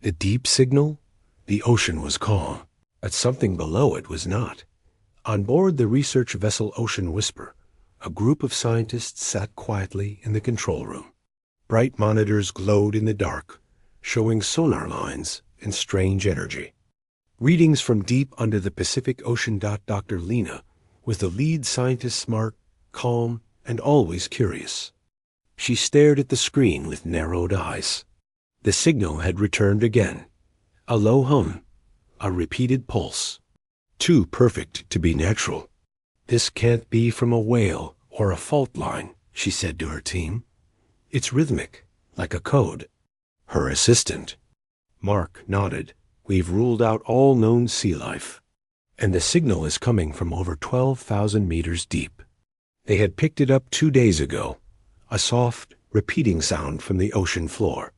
The deep signal? The ocean was calm, but something below it was not. On board the research vessel Ocean Whisper, a group of scientists sat quietly in the control room. Bright monitors glowed in the dark, showing sonar lines and strange energy. Readings from deep under the Pacific Ocean. Dr. Lena was the lead scientist, smart, calm, and always curious. She stared at the screen with narrowed eyes. The signal had returned again. A low hum, a repeated pulse. Too perfect to be natural. This can't be from a whale or a fault line, she said to her team. It's rhythmic, like a code. Her assistant, Mark, nodded. We've ruled out all known sea life. And the signal is coming from over 12,000 meters deep. They had picked it up 2 days ago, a soft, repeating sound from the ocean floor.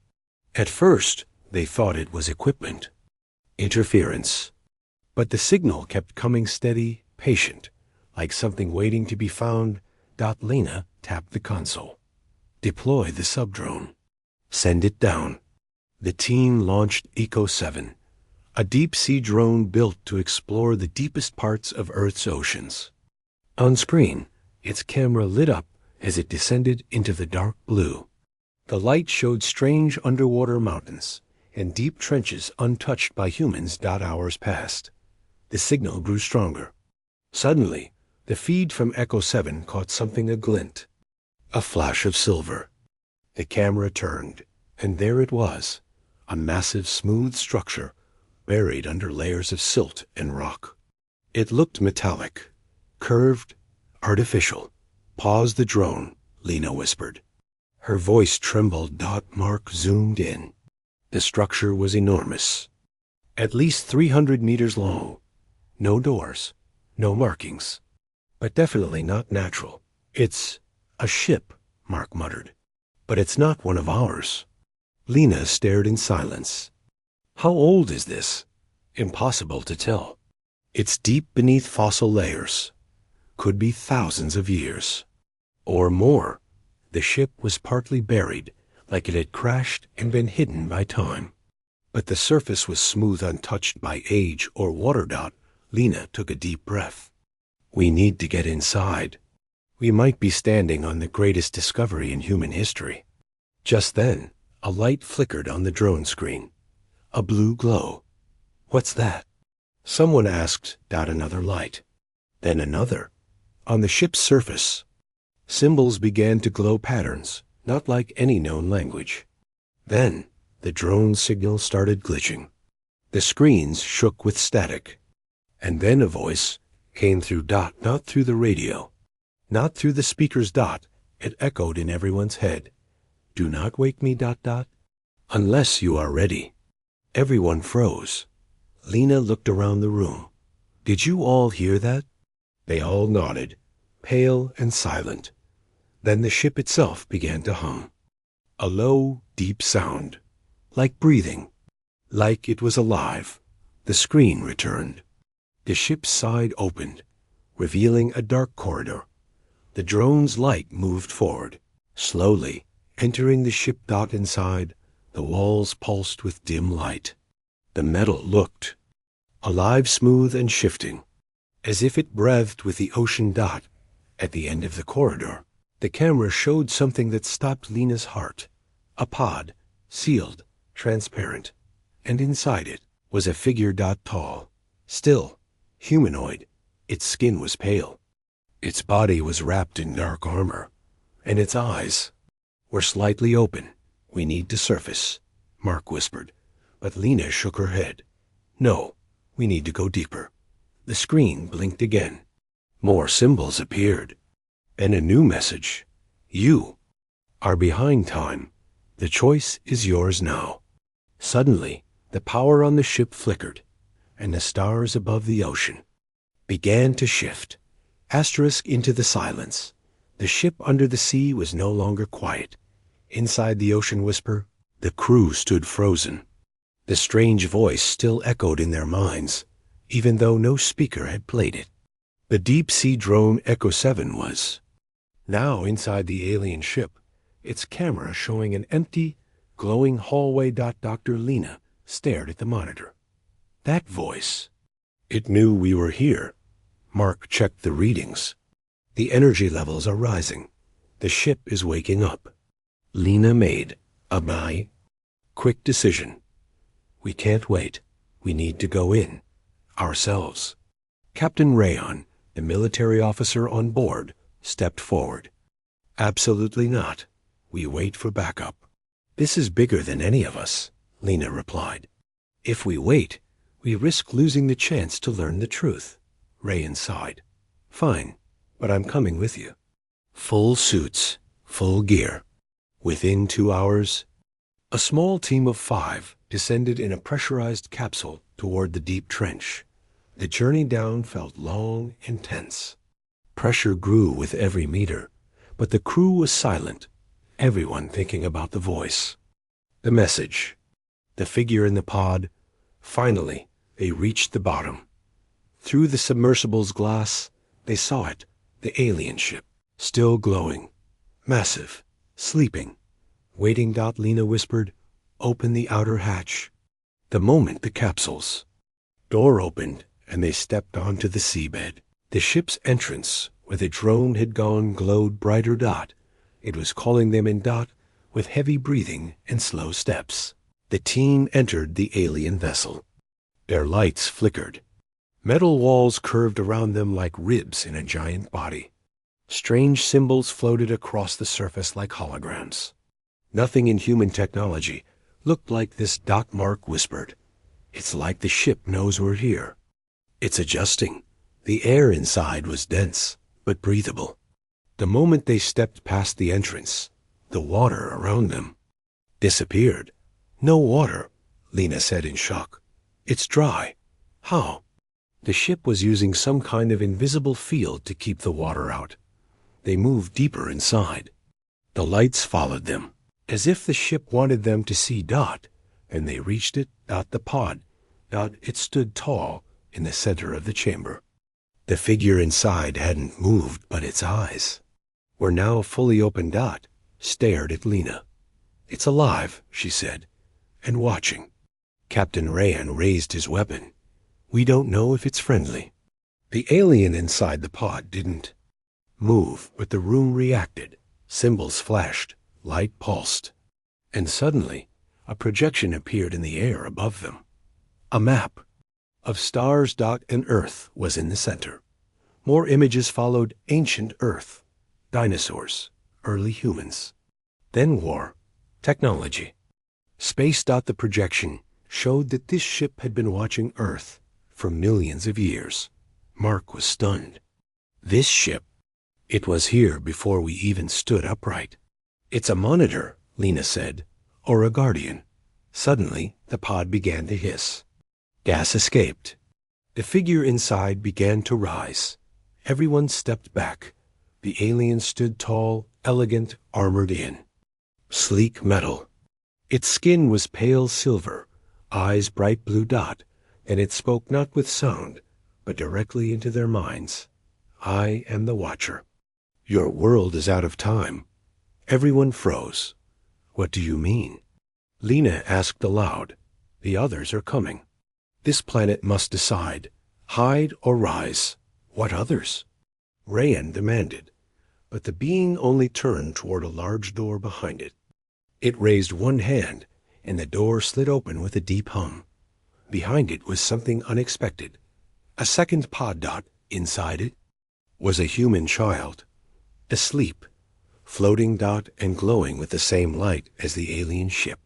At first, they thought it was equipment, interference. But the signal kept coming steady, patient, like something waiting to be found. Lena tapped the console. Deploy the subdrone. Send it down. The team launched Eco 7, a deep-sea drone built to explore the deepest parts of Earth's oceans. On screen, its camera lit up as it descended into the dark blue. The light showed strange underwater mountains and deep trenches untouched by humans. Hours passed. The signal grew stronger. Suddenly, the feed from Echo 7 caught something aglint. A flash of silver. The camera turned, and there it was, a massive smooth structure buried under layers of silt and rock. It looked metallic, curved, artificial. Pause the drone, Lena whispered. Her voice trembled. Mark zoomed in. The structure was enormous, at least 300 meters long. No doors, no markings, but definitely not natural. It's a ship, Mark muttered. But it's not one of ours. Lena stared in silence. How old is this? Impossible to tell. It's deep beneath fossil layers. Could be thousands of years. Or more. The ship was partly buried, like it had crashed and been hidden by time. But the surface was smooth, untouched by age or water. Lena took a deep breath. We need to get inside. We might be standing on the greatest discovery in human history. Just then, a light flickered on the drone screen. A blue glow. What's that? Someone asked. Another light. Then another. On the ship's surface, symbols began to glow, patterns, not like any known language. Then, the drone signal started glitching. The screens shook with static. And then a voice came through. Not through the radio. Not through the speakers. It echoed in everyone's head. Do not wake me. Unless you are ready. Everyone froze. Lena looked around the room. Did you all hear that? They all nodded, pale and silent. Then the ship itself began to hum. A low, deep sound, like breathing, like it was alive. The screen returned. The ship's side opened, revealing a dark corridor. The drone's light moved forward, slowly, entering the ship. Inside, the walls pulsed with dim light. The metal looked alive, smooth and shifting, as if it breathed with the ocean. At the end of the corridor, the camera showed something that stopped Lena's heart. A pod, sealed, transparent, and inside it was a figure. Tall, still, humanoid. Its skin was pale. Its body was wrapped in dark armor, and its eyes were slightly open. We need to surface, Mark whispered, but Lena shook her head. No, we need to go deeper. The screen blinked again. More symbols appeared. And a new message. You are behind time. The choice is yours now. Suddenly, the power on the ship flickered, and the stars above the ocean began to shift. Asterisk into the silence. The ship under the sea was no longer quiet. Inside the Ocean Whisper, the crew stood frozen. The strange voice still echoed in their minds, even though no speaker had played it. The deep-sea drone Echo 7 was now inside the alien ship, its camera showing an empty, glowing hallway. Dr. Lena stared at the monitor. That voice. It knew we were here. Mark checked the readings. The energy levels are rising. The ship is waking up. Lena made a quick decision. We can't wait. We need to go in. Ourselves. Captain Rayon, the military officer on board, stepped forward. Absolutely not. We wait for backup. This is bigger than any of us, Lena replied. If we wait, we risk losing the chance to learn the truth. Rayon sighed. Fine, but I'm coming with you. Full suits, full gear. Within 2 hours, a small team of 5 descended in a pressurized capsule toward the deep trench. The journey down felt long and tense. Pressure grew with every meter, but the crew was silent, everyone thinking about the voice. The message. The figure in the pod. Finally, they reached the bottom. Through the submersible's glass, they saw it, the alien ship, still glowing, massive, sleeping. Waiting. Lena whispered, Open the outer hatch. The moment the capsule's door opened and they stepped onto the seabed. The ship's entrance, where the drone had gone, glowed brighter. It was calling them in. With heavy breathing and slow steps. The team entered the alien vessel. Their lights flickered. Metal walls curved around them like ribs in a giant body. Strange symbols floated across the surface like holograms. Nothing in human technology looked like this. Mark whispered. It's like the ship knows we're here. It's adjusting. The air inside was dense, but breathable. The moment they stepped past the entrance, the water around them disappeared. No water, Lena said in shock. It's dry. How? The ship was using some kind of invisible field to keep the water out. They moved deeper inside. The lights followed them, as if the ship wanted them to see. And they reached it. The pod. It stood tall in the center of the chamber. The figure inside hadn't moved, but its eyes were now fully open. Stared at Lena. It's alive, she said, and watching. Captain Rayon raised his weapon. We don't know if it's friendly. The alien inside the pod didn't move, but the room reacted. Symbols flashed, light pulsed, and suddenly a projection appeared in the air above them. A map of stars. And Earth was in the center. More images followed. Ancient Earth, dinosaurs, early humans, then war, technology, space. The projection showed that this ship had been watching Earth for millions of years. Mark was stunned. This ship, it was here before we even stood upright. It's a monitor, Lena said, or a guardian. Suddenly, the pod began to hiss. Gas escaped. The figure inside began to rise. Everyone stepped back. The alien stood tall, elegant, armored in sleek metal. Its skin was pale silver, eyes bright blue. And it spoke not with sound, but directly into their minds. I am the Watcher. Your world is out of time. Everyone froze. What do you mean? Lena asked aloud. The others are coming. This planet must decide, hide or rise. What others? Rayon demanded, but the being only turned toward a large door behind it. It raised one hand, and the door slid open with a deep hum. Behind it was something unexpected. A second pod. Inside it was a human child, asleep, floating. And glowing with the same light as the alien ship.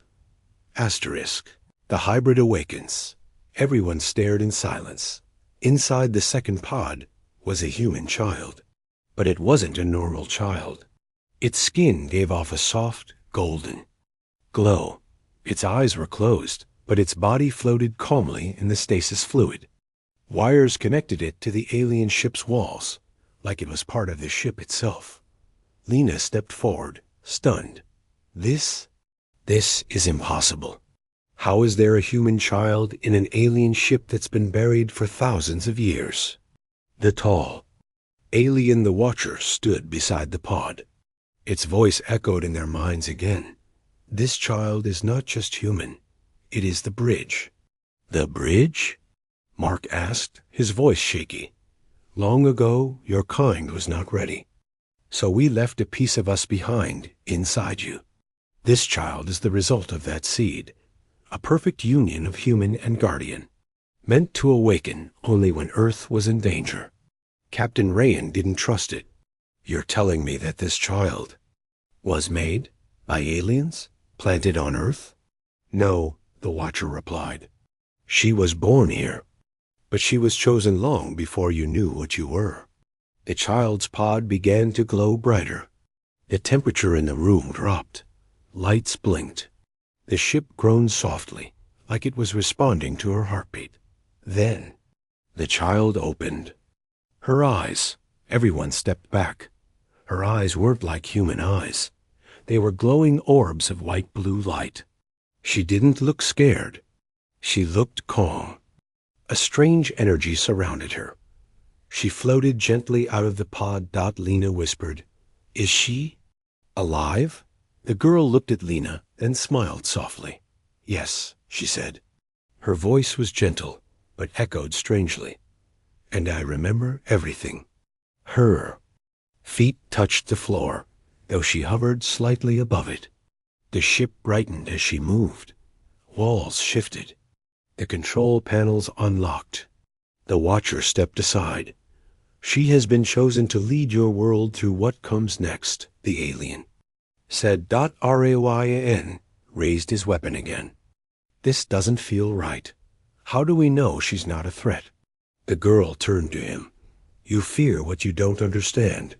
Asterisk. The hybrid awakens. Everyone stared in silence. Inside the second pod was a human child. But it wasn't a normal child. Its skin gave off a soft, golden glow. Its eyes were closed, but its body floated calmly in the stasis fluid. Wires connected it to the alien ship's walls, like it was part of the ship itself. Lena stepped forward, stunned. This is impossible. How is there a human child in an alien ship that's been buried for thousands of years? The tall alien, the Watcher, stood beside the pod. Its voice echoed in their minds again. This child is not just human. It is the bridge. The bridge? Mark asked, his voice shaky. Long ago, your kind was not ready. So we left a piece of us behind, inside you. This child is the result of that seed, a perfect union of human and guardian, meant to awaken only when Earth was in danger. Captain Rayan didn't trust it. You're telling me that this child was made by aliens, planted on Earth? No, the Watcher replied. She was born here, but she was chosen long before you knew what you were. The child's pod began to glow brighter. The temperature in the room dropped. Lights blinked. The ship groaned softly, like it was responding to her heartbeat. Then, the child opened. Her eyes, everyone stepped back. Her eyes weren't like human eyes. They were glowing orbs of white-blue light. She didn't look scared. She looked calm. A strange energy surrounded her. She floated gently out of the pod. Lena whispered, "Is she alive?" The girl looked at Lena, then smiled softly. "Yes," she said. Her voice was gentle, but echoed strangely. "And I remember everything." Her feet touched the floor, though she hovered slightly above it. The ship brightened as she moved. Walls shifted. The control panels unlocked. The Watcher stepped aside. "She has been chosen to lead your world through what comes next," the alien said. Rayan raised his weapon again. "This doesn't feel right. How do we know she's not a threat?" The girl turned to him. "You fear what you don't understand.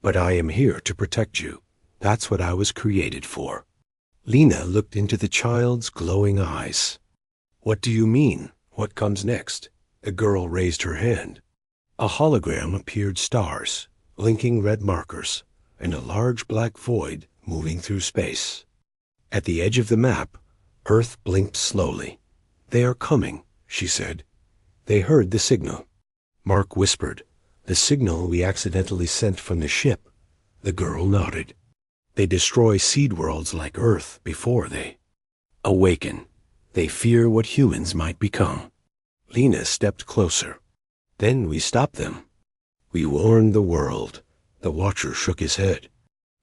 But I am here to protect you. That's what I was created for." Lena looked into the child's glowing eyes. "What do you mean? What comes next?" The girl raised her hand. A hologram appeared, stars, blinking red markers, and a large black void moving through space. At the edge of the map, Earth blinked slowly. "They are coming," she said. They heard the signal. Mark whispered, "The signal we accidentally sent from the ship." The girl nodded. "They destroy seed worlds like Earth before they awaken. They fear what humans might become." Lena stepped closer. "Then we stop them. We warn the world." The Watcher shook his head.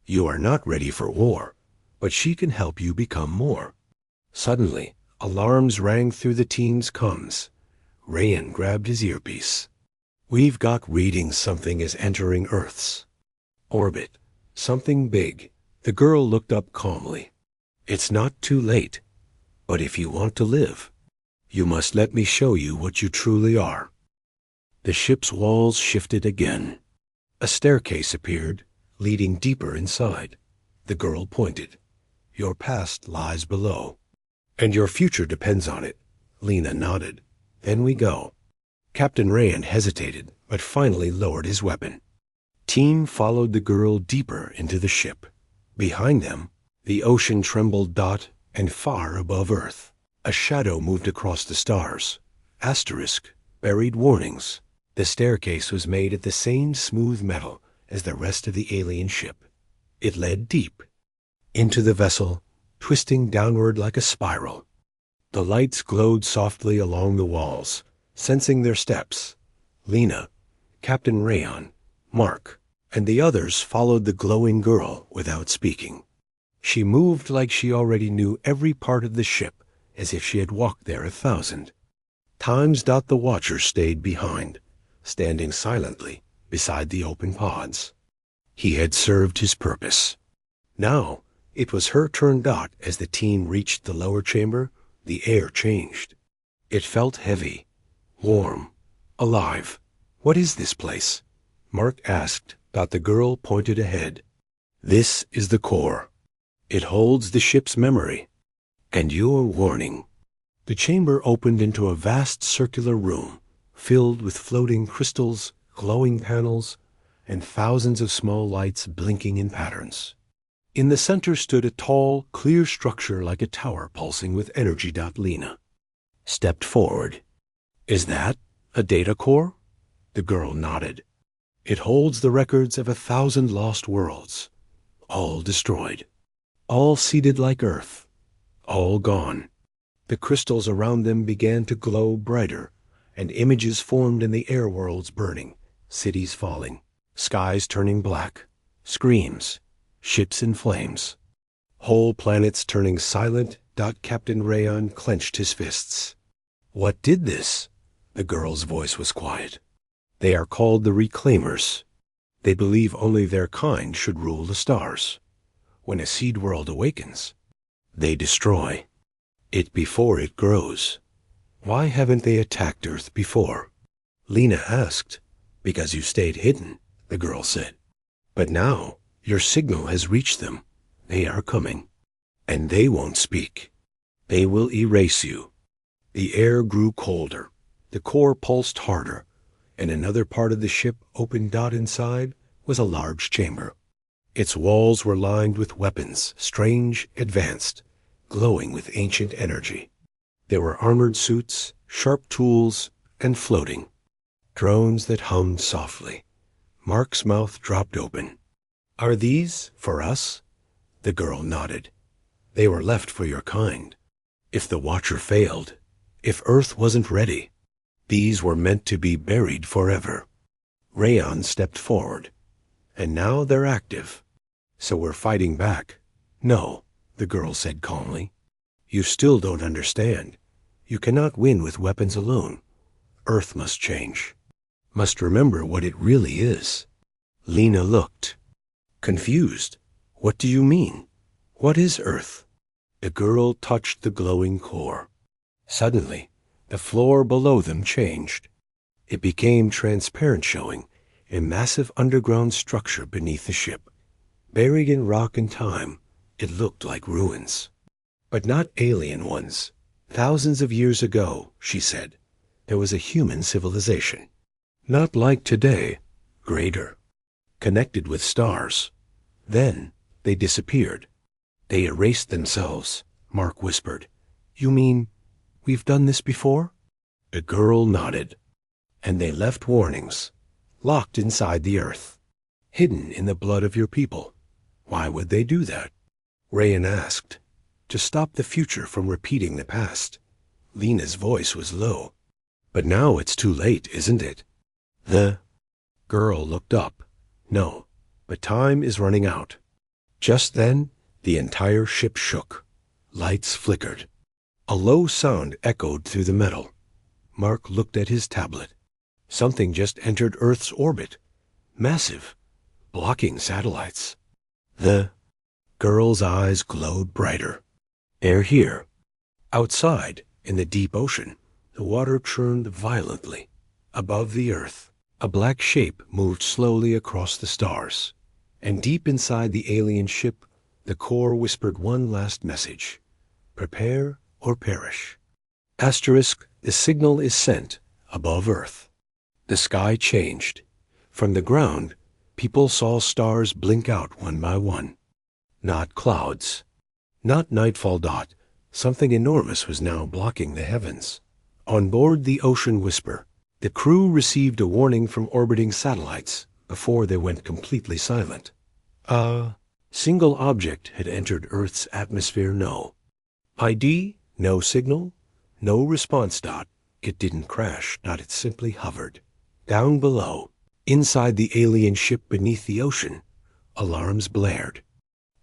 "You are not ready for war, but she can help you become more." Suddenly, alarms rang through the team's comms. Rayan grabbed his earpiece. "We've got readings. Something is entering Earth's orbit. Something big." The girl looked up calmly. "It's not too late. But if you want to live, you must let me show you what you truly are." The ship's walls shifted again. A staircase appeared, leading deeper inside. The girl pointed. "Your past lies below, and your future depends on it." Lena nodded. "Then we go." Captain Rayan hesitated, but finally lowered his weapon. Team followed the girl deeper into the ship. Behind them, the ocean trembled. And far above Earth, a shadow moved across the stars. Asterisk buried warnings. The staircase was made of the same smooth metal as the rest of the alien ship. It led deep into the vessel, twisting downward like a spiral. The lights glowed softly along the walls, sensing their steps. Lena, Captain Rayan, Mark, and the others followed the glowing girl without speaking. She moved like she already knew every part of the ship, as if she had walked there 1,000 times. The Watcher stayed behind, standing silently beside the open pods. He had served his purpose. Now it was her turn. As the team reached the lower chamber, the air changed. It felt heavy, warm, alive. "What is this place?" Mark asked. The girl pointed ahead. "This is the core. It holds the ship's memory and your warning." The chamber opened into a vast circular room, filled with floating crystals, glowing panels, and thousands of small lights blinking in patterns. In the center stood a tall, clear structure like a tower pulsing with energy. Lena stepped forward. "Is that a data core?" The girl nodded. "It holds the records of 1,000 lost worlds, all destroyed. All seeded like Earth, all gone." The crystals around them began to glow brighter, and images formed in the air worlds burning, cities falling, skies turning black, screams, ships in flames. Whole planets turning silent. Captain Rayon clenched his fists. What did this? The girl's voice was quiet. They are called the Reclaimers. They believe only their kind should rule the stars. When a seed world awakens, they destroy it before it grows. Why haven't they attacked Earth before? Lena asked. Because you stayed hidden, the girl said. But now your signal has reached them. They are coming. And they won't speak. They will erase you. The air grew colder. The core pulsed harder, and another part of the ship opened. Inside was a large chamber. Its walls were lined with weapons, strange, advanced, glowing with ancient energy. There were armored suits, sharp tools, and floating drones that hummed softly. Mark's mouth dropped open. Are these for us? The girl nodded. They were left for your kind. If the Watcher failed, if Earth wasn't ready, these were meant to be buried forever. Rayon stepped forward. And now they're active. So we're fighting back. No, the girl said calmly. You still don't understand. You cannot win with weapons alone. Earth must change. Must remember what it really is. Lena looked confused. What do you mean? What is Earth? The girl touched the glowing core. Suddenly, the floor below them changed. It became transparent, showing a massive underground structure beneath the ship. Buried in rock and time, it looked like ruins. But not alien ones. Thousands of years ago, she said, there was a human civilization. Not like today, greater, connected with stars. Then they disappeared. They erased themselves, Mark whispered. You mean we've done this before? The girl nodded. And they left warnings, locked inside the Earth, hidden in the blood of your people. Why would they do that? Rayon asked. To stop the future from repeating the past. Lena's voice was low. But now it's too late, isn't it? The girl looked up. No, but time is running out. Just then, the entire ship shook. Lights flickered. A low sound echoed through the metal. Mark looked at his tablet. Something just entered Earth's orbit. Massive, blocking satellites. The girl's eyes glowed brighter. They're here. Outside, in the deep ocean, the water churned violently. Above the Earth, a black shape moved slowly across the stars. And deep inside the alien ship, the core whispered one last message. Prepare or perish. Asterisk, the signal is sent above Earth. The sky changed. From the ground, people saw stars blink out one by one. Not clouds. Not nightfall. Something enormous was now blocking the heavens. On board the Ocean Whisper, the crew received a warning from orbiting satellites before they went completely silent. A single object had entered Earth's atmosphere. No ID, no signal, no response. It didn't crash. It simply hovered. Down below, inside the alien ship beneath the ocean, alarms blared.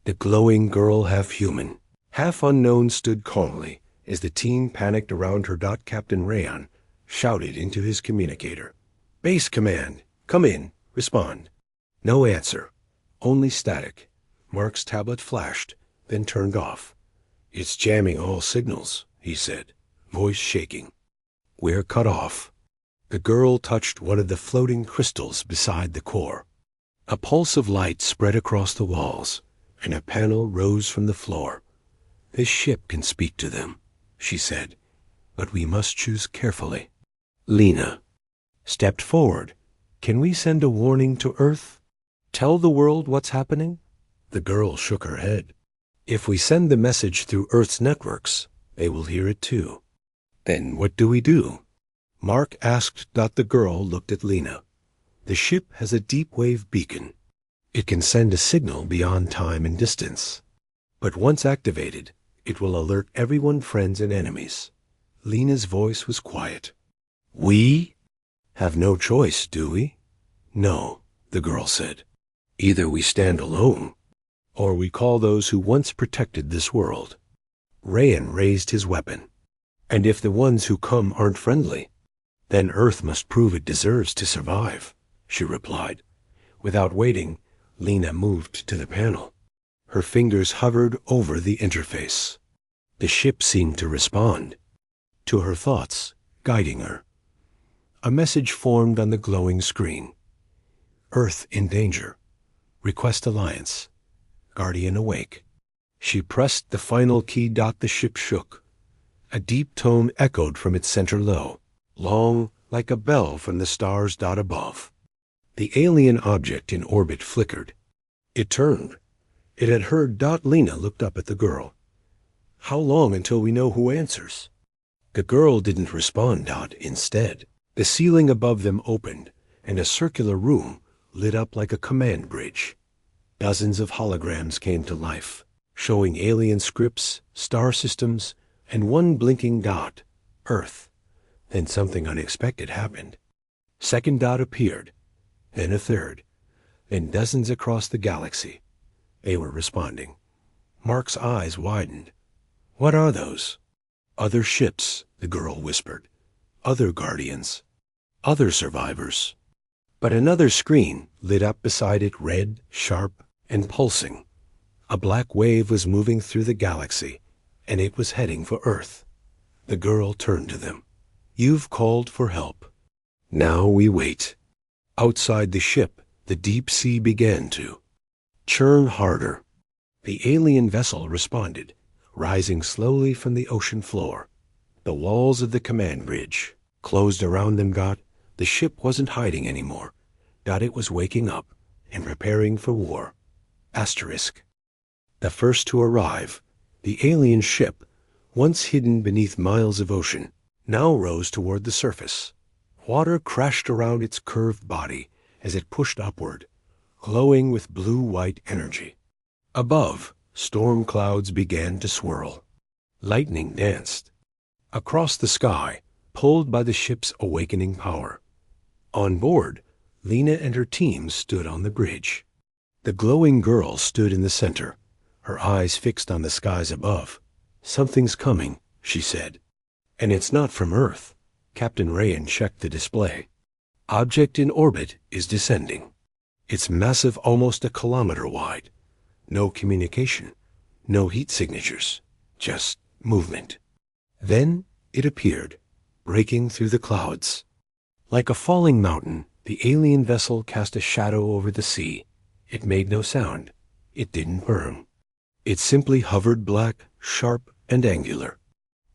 The glowing girl, half human, half unknown, stood calmly as the team panicked around her. Captain Rayon shouted into his communicator. Base command, come in, respond. No answer, only static. Mark's tablet flashed, then turned off. It's jamming all signals, he said, voice shaking. We're cut off. The girl touched one of the floating crystals beside the core. A pulse of light spread across the walls, and a panel rose from the floor. This ship can speak to them, she said, but we must choose carefully. Lena stepped forward. Can we send a warning to Earth? Tell the world what's happening? The girl shook her head. If we send the message through Earth's networks, they will hear it too. Then what do we do? Mark asked. The girl looked at Lena. The ship has a deep wave beacon. It can send a signal beyond time and distance. But once activated, It will alert everyone, friends and enemies. Lena's voice was quiet. We have no choice, do we? No, the girl said. Either we stand alone, or we call those who once protected this world. Rayan raised his weapon. And if the ones who come aren't friendly, then Earth must prove it deserves to survive, she replied. Without waiting, Lena moved to the panel. Her fingers hovered over the interface. The ship seemed to respond to her thoughts, guiding her. A message formed on the glowing screen. Earth in danger. Request alliance. Guardian awake. She pressed the final key. The ship shook. A deep tone echoed from its center low, long like a bell from the stars above. The alien object in orbit flickered. It turned. It had heard. Lena looked up at the girl. How long until we know who answers? The girl didn't respond. Instead, the ceiling above them opened, and a circular room lit up like a command bridge. Dozens of holograms came to life, showing alien scripts, star systems, and one blinking dot, Earth. Then something unexpected happened. Second dot appeared, then a third, then dozens across the galaxy. They were responding. Mark's eyes widened. What are those? Other ships, the girl whispered. Other guardians. Other survivors. But another screen lit up beside it, red, sharp, and pulsing. A black wave was moving through the galaxy, and it was heading for Earth. The girl turned to them. You've called for help. Now we wait. Outside the ship, the deep sea began to churn harder. The alien vessel responded, rising slowly from the ocean floor. The walls of the command bridge closed around them. The ship wasn't hiding anymore. It was waking up and preparing for war. Asterisk. The first to arrive, the alien ship, once hidden beneath miles of ocean, now rose toward the surface. Water crashed around its curved body as it pushed upward, glowing with blue-white energy. Above, storm clouds began to swirl. Lightning danced. Across the sky, pulled by the ship's awakening power. On board, Lena and her team stood on the bridge. The glowing girl stood in the center, her eyes fixed on the skies above. Something's coming, she said. And it's not from Earth. Captain Rayan checked the display. Object in orbit is descending. It's massive, almost a kilometer wide. No communication, no heat signatures, just movement. Then it appeared, breaking through the clouds. Like a falling mountain, the alien vessel cast a shadow over the sea. It made no sound. It didn't burn. It simply hovered, black, sharp, and angular.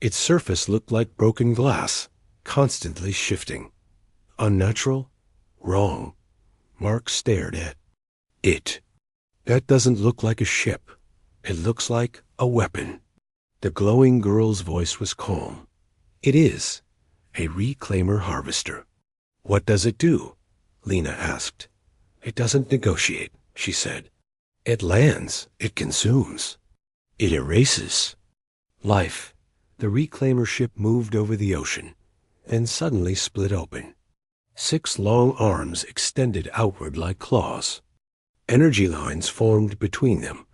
Its surface looked like broken glass, constantly shifting. Unnatural? Wrong. Mark stared at it. That doesn't look like a ship. It looks like a weapon. The glowing girl's voice was calm. It is. A reclaimer harvester. What does it do? Lena asked. It doesn't negotiate, she said. It lands. It consumes. It erases. Life. The reclaimer ship moved over the ocean, then suddenly split open. 6 long arms extended outward like claws. Energy lines formed between them,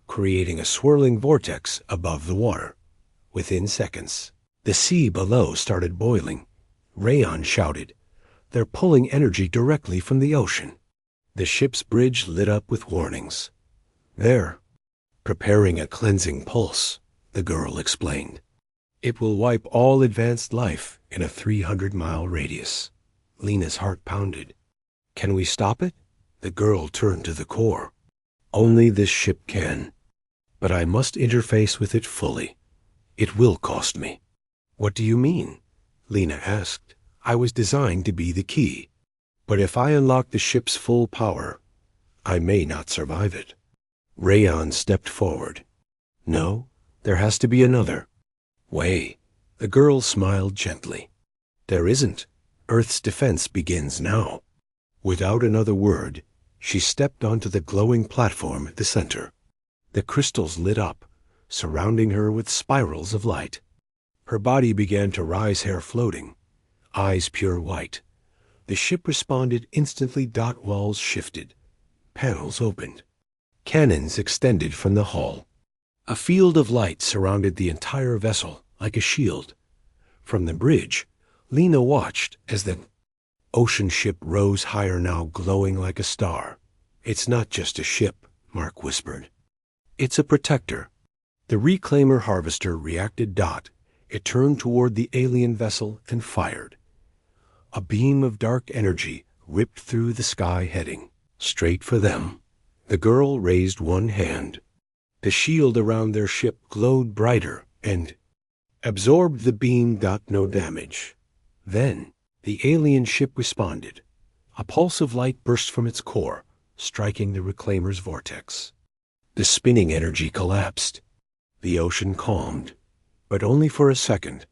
creating a swirling vortex above the water. Within seconds, the sea below started boiling. Rayan shouted, "They're pulling energy directly from the ocean." The ship's bridge lit up with warnings. "They're preparing a cleansing pulse," the girl explained. "It will wipe all advanced life in a 300-mile radius." Lena's heart pounded. "Can we stop it?" The girl turned to the core. "Only this ship can. But I must interface with it fully. It will cost me." "What do you mean?" Lena asked. "I was designed to be the key. But if I unlock the ship's full power, I may not survive it." Rayan stepped forward. "No, there has to be another way." The girl smiled gently. "There isn't. Earth's defense begins now." Without another word, she stepped onto the glowing platform at the center. The crystals lit up, surrounding her with spirals of light. Her body began to rise, hair floating, eyes pure white. The ship responded instantly. Walls shifted. Panels opened. Cannons extended from the hull. A field of light surrounded the entire vessel like a shield. From the bridge, Lena watched as the ocean ship rose higher, now glowing like a star. "It's not just a ship," Mark whispered. "It's a protector." The reclaimer harvester reacted. It turned toward the alien vessel and fired. A beam of dark energy ripped through the sky, heading straight for them. The girl raised one hand. The shield around their ship glowed brighter and absorbed the beam. No damage. Then the alien ship responded. A pulse of light burst from its core, striking the reclaimer's vortex. The spinning energy collapsed. The ocean calmed, but only for a second.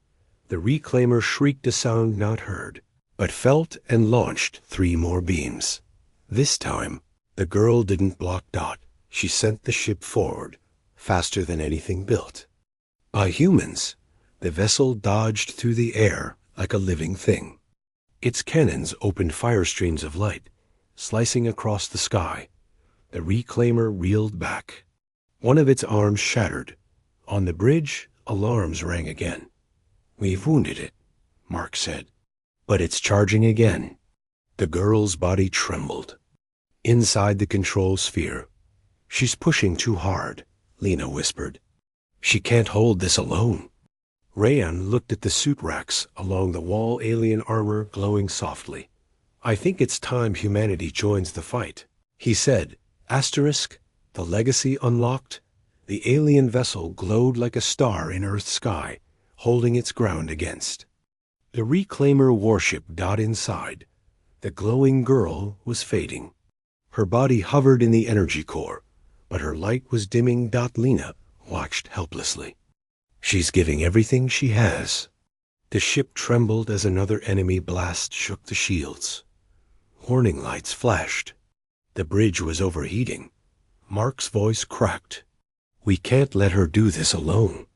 The reclaimer shrieked a sound not heard, but felt, and launched 3 more beams. This time, the girl didn't block. She sent the ship forward, faster than anything built by humans. The vessel dodged through the air like a living thing. Its cannons opened fire streams of light, slicing across the sky. The reclaimer reeled back. One of its arms shattered. On the bridge, alarms rang again. "We've wounded it," Mark said. "But it's charging again." The girl's body trembled. Inside the control sphere, "She's pushing too hard," Lena whispered. "She can't hold this alone." Rayan looked at the suit racks along the wall, alien armor glowing softly. "I think it's time humanity joins the fight," he said. The legacy unlocked. The alien vessel glowed like a star in Earth's sky, holding its ground against the reclaimer warship. Inside, the glowing girl was fading. Her body hovered in the energy core, but her light was dimming. Lena watched helplessly. "She's giving everything she has." The ship trembled as another enemy blast shook the shields. Warning lights flashed. The bridge was overheating. Mark's voice cracked. "We can't let her do this alone.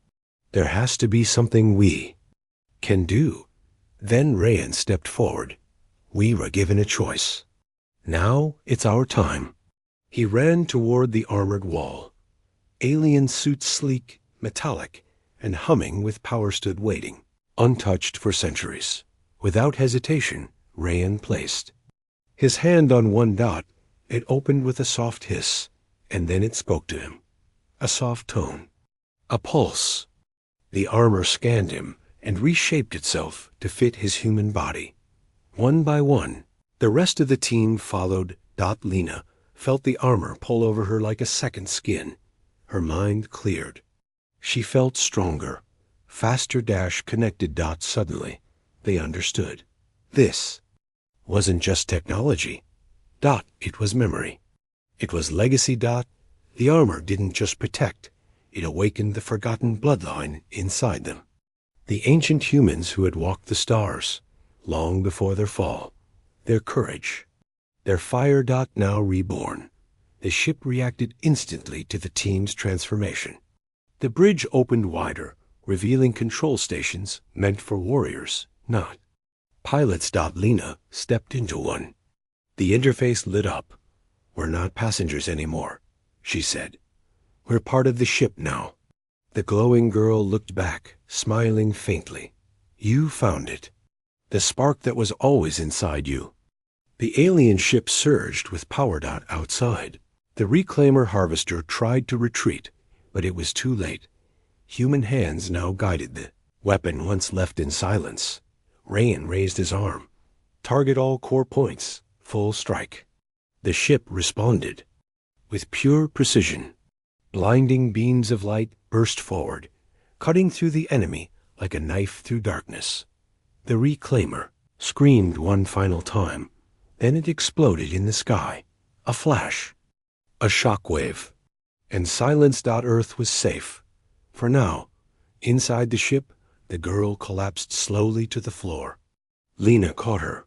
There has to be something we can do." Then Rayan stepped forward. "We were given a choice. Now it's our time." He ran toward the armored wall. Alien suits, sleek, metallic, and humming with power, stood waiting, untouched for centuries. Without hesitation, Rayan placed his hand on one. It opened with a soft hiss, and then it spoke to him. A soft tone. A pulse. The armor scanned him and reshaped itself to fit his human body. One by one, the rest of the team followed. Lena felt the armor pull over her like a second skin. Her mind cleared. She felt stronger, faster. Connected. Suddenly, they understood. This wasn't just technology. It was memory. It was legacy. The armor didn't just protect, it awakened the forgotten bloodline inside them. The ancient humans who had walked the stars, long before their fall. Their courage. Their fire. Now reborn. The ship reacted instantly to the team's transformation. The bridge opened wider, revealing control stations meant for warriors, not pilots. Lena stepped into one. The interface lit up. "We're not passengers anymore," she said. "We're part of the ship now." The glowing girl looked back, smiling faintly. "You found it. The spark that was always inside you." The alien ship surged with power. Outside, the reclaimer harvester tried to retreat, but it was too late. Human hands now guided the weapon. Once left in silence, Rayan raised his arm. "Target all core points. Full strike." The ship responded with pure precision. Blinding beams of light burst forward, cutting through the enemy like a knife through darkness. The reclaimer screamed one final time. Then it exploded in the sky. A flash. A shockwave. And silence. Earth was safe. For now. Inside the ship, the girl collapsed slowly to the floor. Lena caught her.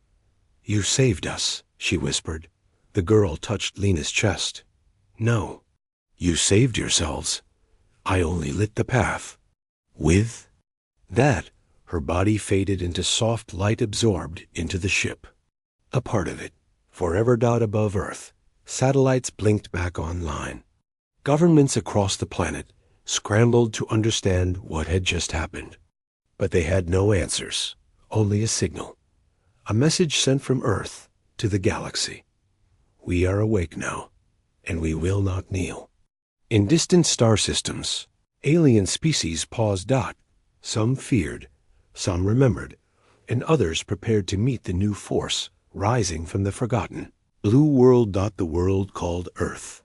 "You saved us," she whispered. The girl touched Lena's chest. "No. You saved yourselves. I only lit the path. With that, her body faded into soft light absorbed into the ship. A part of it, forever above Earth, satellites blinked back online. Governments across the planet scrambled to understand what had just happened. But they had no answers, only a signal. A message sent from Earth to the galaxy. We are awake now, and we will not kneel. In distant star systems, alien species paused. Some feared, some remembered, and others prepared to meet the new force rising from the forgotten. Blue world. The world called Earth.